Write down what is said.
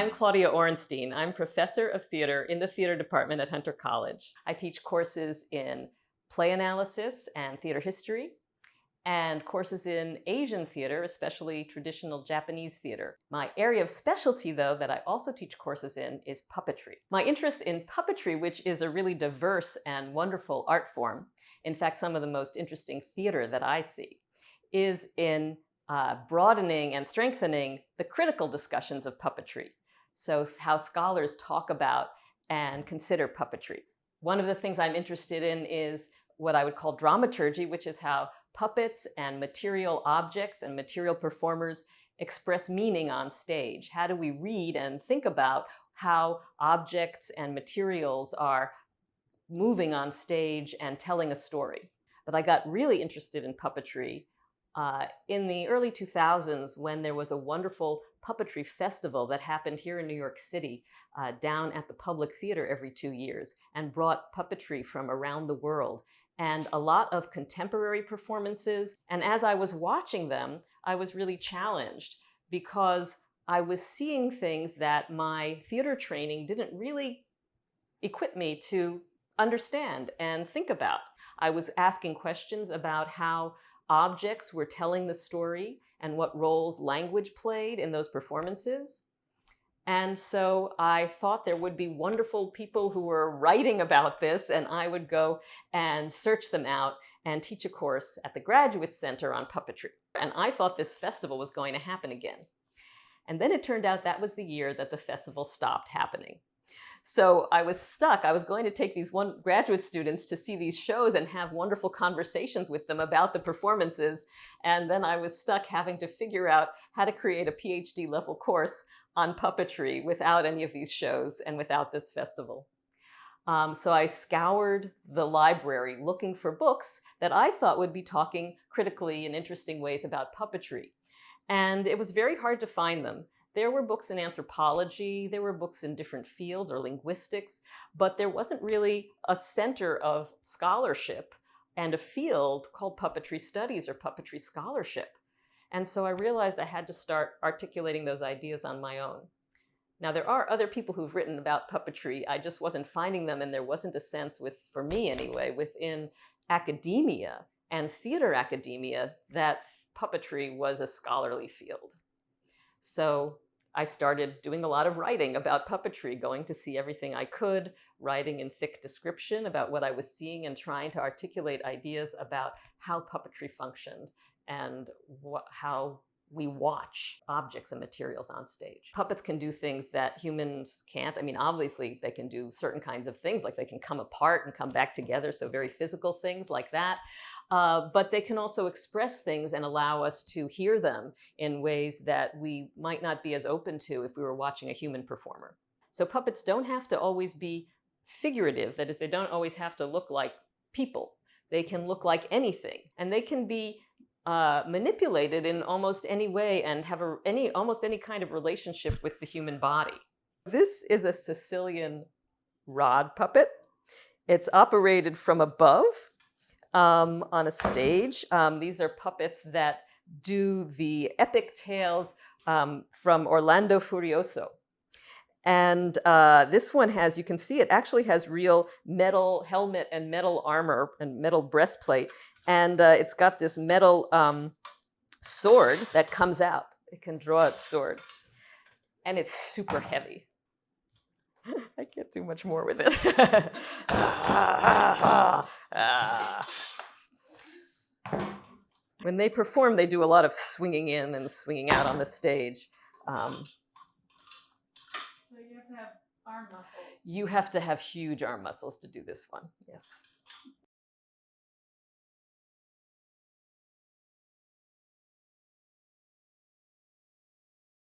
I'm Claudia Orenstein. I'm professor of theater in the theater department at Hunter College. I teach courses in play analysis and theater history, and courses in Asian theater, especially traditional Japanese theater. My area of specialty, though, that I also teach courses in is puppetry. My interest in puppetry, which is a really diverse and wonderful art form, in fact, some of the most interesting theater that I see, is in broadening and strengthening the critical discussions of puppetry. So how scholars talk about and consider puppetry. One of the things I'm interested in is what I would call dramaturgy, which is how puppets and material objects and material performers express meaning on stage. How do we read and think about how objects and materials are moving on stage and telling a story? But I got really interested in puppetry in the early 2000s, when there was a wonderful puppetry festival that happened here in New York City, down at the Public Theater every 2 years, and brought puppetry from around the world, and a lot of contemporary performances. And as I was watching them, I was really challenged because I was seeing things that my theater training didn't really equip me to understand and think about. I was asking questions about how objects were telling the story and what roles language played in those performances. And so I thought there would be wonderful people who were writing about this, and I would go and search them out and teach a course at the Graduate Center on puppetry. And I thought this festival was going to happen again. And then it turned out that was the year that the festival stopped happening. So I was stuck. I was going to take these graduate students to see these shows and have wonderful conversations with them about the performances. And then I was stuck having to figure out how to create a PhD level course on puppetry without any of these shows and without this festival. So I scoured the library looking for books that I thought would be talking critically in interesting ways about puppetry. And it was very hard to find them. There were books in anthropology, there were books in different fields or linguistics, but there wasn't really a center of scholarship and a field called puppetry studies or puppetry scholarship. And so I realized I had to start articulating those ideas on my own. Now, there are other people who've written about puppetry. I just wasn't finding them, and there wasn't a sense, for me anyway, within academia and theater academia that puppetry was a scholarly field. So I started doing a lot of writing about puppetry, going to see everything I could, writing in thick description about what I was seeing and trying to articulate ideas about how puppetry functioned and how we watch objects and materials on stage. Puppets can do things that humans can't. I mean, obviously, they can do certain kinds of things, like they can come apart and come back together, so very physical things like that. But they can also express things and allow us to hear them in ways that we might not be as open to if we were watching a human performer. So puppets don't have to always be figurative. That is, they don't always have to look like people. They can look like anything, and they can be manipulated in almost any way and have almost any kind of relationship with the human body. This is a Sicilian rod puppet. It's operated from above on a stage. These are puppets that do the epic tales from Orlando Furioso. And this one has, you can see it actually has real metal helmet and metal armor and metal breastplate. And it's got this metal sword that comes out. It can draw its sword. And it's super heavy. I can't do much more with it. When they perform, they do a lot of swinging in and swinging out on the stage. So you have to have arm muscles. You have to have huge arm muscles to do this one, yes.